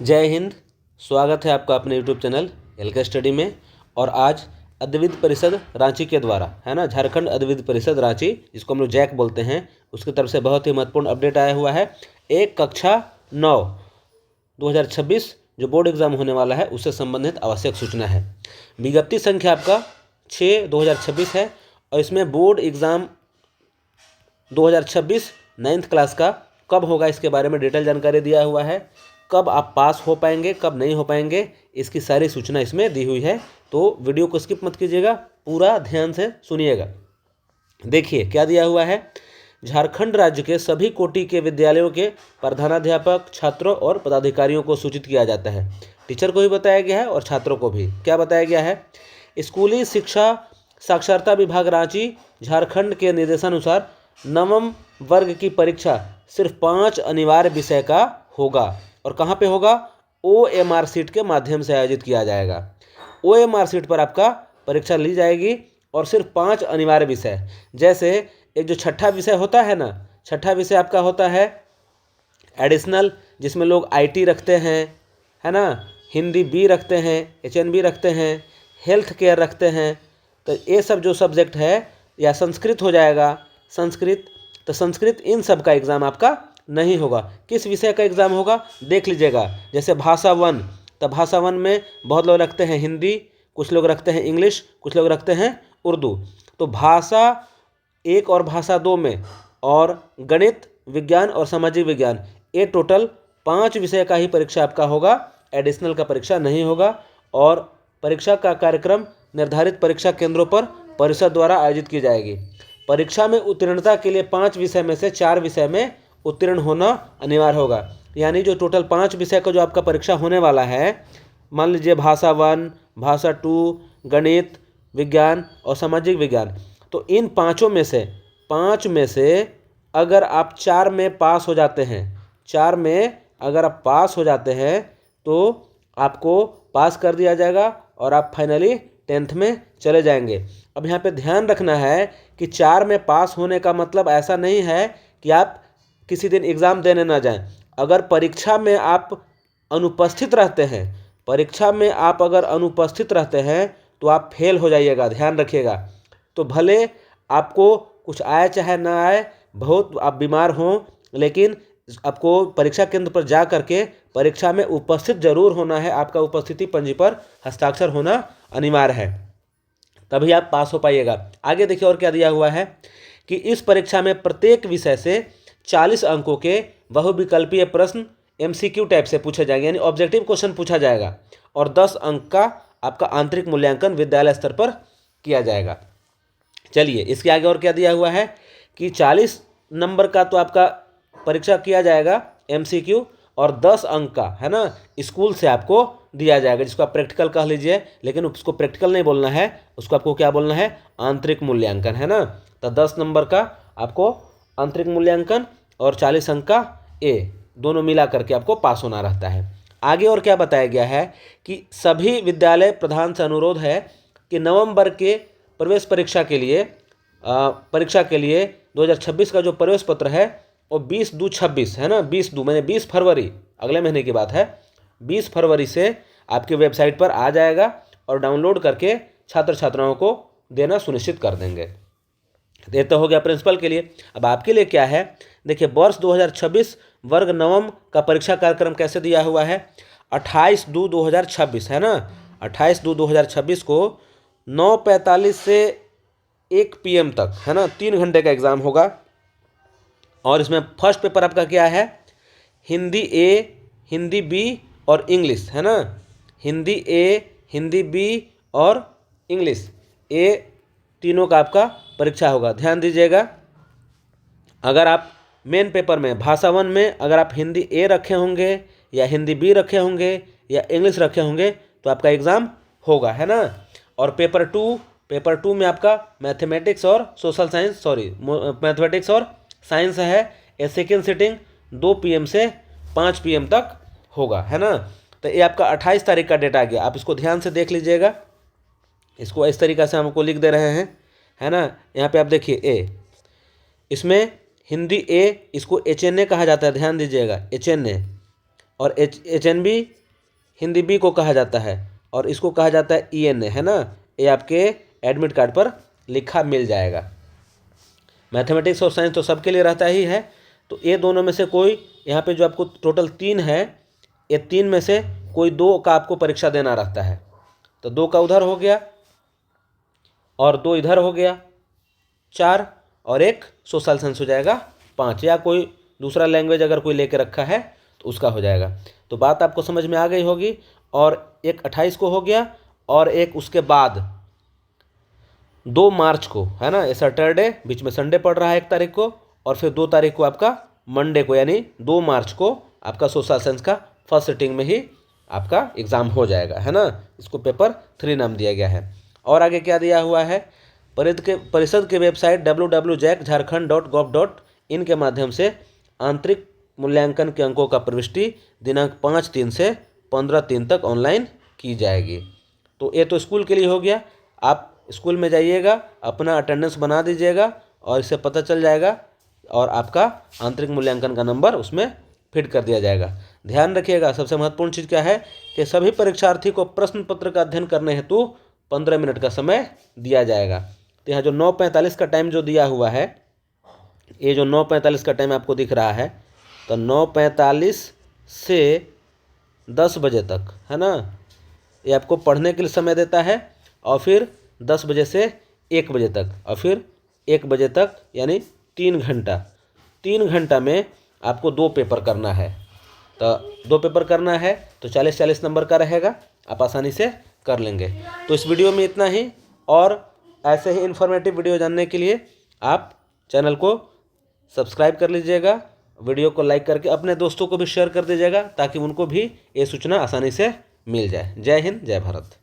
जय हिंद। स्वागत है आपका अपने यूट्यूब चैनल एलके स्टडी में। और आज अद्वैत परिषद रांची के द्वारा है ना, झारखंड अद्वैत परिषद रांची, जिसको हम लोग जैक बोलते हैं, उसकी तरफ से बहुत ही महत्वपूर्ण अपडेट आया हुआ है। एक कक्षा 9 2026 जो बोर्ड एग्जाम होने वाला है उससे संबंधित आवश्यक सूचना है। विज्ञप्ति संख्या आपका 6/2026 है और इसमें बोर्ड एग्ज़ाम 2026 9th क्लास का कब होगा इसके बारे में डिटेल जानकारी दिया हुआ है। कब आप पास हो पाएंगे, कब नहीं हो पाएंगे, इसकी सारी सूचना इसमें दी हुई है। तो वीडियो को स्किप मत कीजिएगा, पूरा ध्यान से सुनिएगा। देखिए क्या दिया हुआ है। झारखंड राज्य के सभी कोटि के विद्यालयों के प्रधानाध्यापक, छात्रों और पदाधिकारियों को सूचित किया जाता है। टीचर को भी बताया गया है और छात्रों को भी। क्या बताया गया है? स्कूली शिक्षा साक्षरता विभाग रांची झारखंड के निर्देशानुसार नवम वर्ग की परीक्षा सिर्फ 5 अनिवार्य विषय का होगा। और कहाँ पे होगा? OMR सीट के माध्यम से आयोजित किया जाएगा। OMR सीट पर आपका परीक्षा ली जाएगी और सिर्फ 5 अनिवार्य विषय, जैसे एक जो छठा विषय होता है ना, छठा विषय आपका होता है एडिशनल, जिसमें लोग IT रखते हैं, है ना, हिंदी B रखते हैं, HNB रखते हैं, हेल्थ केयर रखते हैं। तो ये सब जो सब्जेक्ट है, या संस्कृत हो जाएगा, संस्कृत, तो संस्कृत इन सब का एग्ज़ाम आपका नहीं होगा। किस विषय का एग्ज़ाम होगा देख लीजिएगा। जैसे भाषा 1, तो भाषा 1 में बहुत लोग रखते हैं हिंदी, कुछ लोग रखते हैं इंग्लिश, कुछ लोग रखते हैं उर्दू। तो भाषा 1 और भाषा 2 में, और गणित, विज्ञान और सामाजिक विज्ञान, ये टोटल 5 विषय का ही परीक्षा आपका होगा। एडिशनल का परीक्षा नहीं होगा। और परीक्षा का कार्यक्रम निर्धारित परीक्षा केंद्रों पर परिषद द्वारा आयोजित की जाएगी। परीक्षा में उत्तीर्णता के लिए 5 विषय में से 4 विषय में उत्तीर्ण होना अनिवार्य होगा। यानी जो टोटल 5 विषय का जो आपका परीक्षा होने वाला है, मान लीजिए भाषा 1, भाषा 2, गणित, विज्ञान और सामाजिक विज्ञान, तो इन 5 में से अगर आप 4 में पास हो जाते हैं, 4 में अगर आप पास हो जाते हैं तो आपको पास कर दिया जाएगा और आप फाइनली 10th में चले जाएंगे। अब यहाँ पे ध्यान रखना है कि 4 में पास होने का मतलब ऐसा नहीं है कि आप किसी दिन एग्ज़ाम देने ना जाएं। अगर परीक्षा में आप अनुपस्थित रहते हैं, परीक्षा में आप अगर अनुपस्थित रहते हैं तो आप फेल हो जाइएगा, ध्यान रखिएगा। तो भले आपको कुछ आए चाहे ना आए, बहुत आप बीमार हों, लेकिन आपको परीक्षा केंद्र पर जा करके परीक्षा में उपस्थित जरूर होना है। आपका उपस्थिति पंजी पर हस्ताक्षर होना अनिवार्य है, तभी आप पास हो पाइएगा। आगे देखिए और क्या दिया हुआ है कि इस परीक्षा में प्रत्येक विषय से 40 अंकों के बहुविकल्पीय प्रश्न MCQ टाइप से पूछे जाएंगे, यानी ऑब्जेक्टिव क्वेश्चन पूछा जाएगा। और 10 अंक का आपका आंतरिक मूल्यांकन विद्यालय स्तर पर किया जाएगा। चलिए इसके आगे और क्या दिया हुआ है कि 40 नंबर का तो आपका परीक्षा किया जाएगा MCQ, और 10 अंक का, है ना, स्कूल से आपको दिया जाएगा, जिसको आप प्रैक्टिकल कह लीजिए, लेकिन उसको प्रैक्टिकल नहीं बोलना है, उसको आपको क्या बोलना है? आंतरिक मूल्यांकन, है ना। तो 10 नंबर का आपको आंतरिक मूल्यांकन और 40 अंक का A, दोनों मिला करके आपको पास होना रहता है। आगे और क्या बताया गया है कि सभी विद्यालय प्रधान से अनुरोध है कि नवंबर के प्रवेश परीक्षा के लिए 2026 का जो प्रवेश पत्र है वो 20/2/26 है ना, 20 फरवरी, अगले महीने की बात है, 20 फरवरी से आपकी वेबसाइट पर आ जाएगा और डाउनलोड करके छात्र छात्राओं को देना सुनिश्चित कर देंगे। ये तो हो गया प्रिंसिपल के लिए। अब आपके लिए क्या है? देखिए वर्ष 2026 वर्ग नवम का परीक्षा कार्यक्रम कैसे दिया हुआ है। 28/2/2026 है ना, 28/2/2026 को 9:45 से 1 PM तक, है ना, 3 घंटे का एग्ज़ाम होगा। और इसमें फर्स्ट पेपर आपका क्या है? हिंदी A, हिंदी B और इंग्लिश, है ना, हिंदी A, हिंदी B और इंग्लिश, ये तीनों का आपका परीक्षा होगा। ध्यान दीजिएगा, अगर आप मेन पेपर में भाषा 1 में अगर आप हिंदी A रखे होंगे या हिंदी B रखे होंगे या इंग्लिश रखे होंगे तो आपका एग्ज़ाम होगा, है ना। और पेपर टू में आपका मैथमेटिक्स और मैथमेटिक्स और साइंस है। ये सेकेंड सिटिंग 2 PM से 5 PM तक होगा, है ना। तो ये आपका 28 तारीख का डेट आ गया, आप इसको ध्यान से देख लीजिएगा। इसको इस तरीक़ा से हमको लिख दे रहे हैं, है ना। यहाँ पे आप देखिए A, इसमें हिंदी A, इसको HNA कहा जाता है, ध्यान दीजिएगा, HNA। और HNB हिंदी बी को कहा जाता है और इसको कहा जाता है ENA, है ना। ये आपके एडमिट कार्ड पर लिखा मिल जाएगा। मैथमेटिक्स और साइंस तो सबके लिए रहता ही है। तो ये दोनों में से कोई, यहाँ पे जो आपको टोटल 3 है, ये 3 में से कोई 2 का आपको परीक्षा देना रहता है। तो 2 का उधर हो गया और 2 इधर हो गया, 4, और 1 सोशल साइंस हो जाएगा 5, या कोई दूसरा लैंग्वेज अगर कोई लेके रखा है तो उसका हो जाएगा। तो बात आपको समझ में आ गई होगी। और एक 28 को हो गया और एक उसके बाद 2 मार्च को, है ना, ये सैटरडे, बीच में संडे पड़ रहा है 1 तारीख को, और फिर 2 तारीख को आपका मंडे को, यानी 2 मार्च को आपका सोशल साइंस का फर्स्ट सिटिंग में ही आपका एग्ज़ाम हो जाएगा, है ना। इसको पेपर 3 नाम दिया गया है। और आगे क्या दिया हुआ है, परिषद के वेबसाइट www.jharkhand.gov.in के माध्यम से आंतरिक मूल्यांकन के अंकों का प्रविष्टि दिनांक 5/3 से 15/3 तक ऑनलाइन की जाएगी। तो ये तो स्कूल के लिए हो गया। आप स्कूल में जाइएगा, अपना अटेंडेंस बना दीजिएगा और इससे पता चल जाएगा और आपका आंतरिक मूल्यांकन का नंबर उसमें फिट कर दिया जाएगा। ध्यान रखिएगा, सबसे महत्वपूर्ण चीज़ क्या है कि सभी परीक्षार्थी को प्रश्न पत्र का अध्ययन करने हेतु 15 मिनट का समय दिया जाएगा। तो यहाँ जो 9:45 का टाइम जो दिया हुआ है, ये जो 9:45 का टाइम आपको दिख रहा है, तो 9:45 से 10 बजे तक, है ना, ये आपको पढ़ने के लिए समय देता है। और फिर 10 बजे से 1 बजे तक, और फिर 1 बजे तक, यानी 3 घंटा। 3 घंटा में आपको 2 पेपर करना है। तो 2 पेपर करना है तो 40-40 नंबर का रहेगा, आप आसानी से कर लेंगे। तो इस वीडियो में इतना ही, और ऐसे ही इन्फॉर्मेटिव वीडियो जानने के लिए आप चैनल को सब्सक्राइब कर लीजिएगा, वीडियो को लाइक करके अपने दोस्तों को भी शेयर कर दीजिएगा ताकि उनको भी ये सूचना आसानी से मिल जाए। जय हिंद, जय भारत।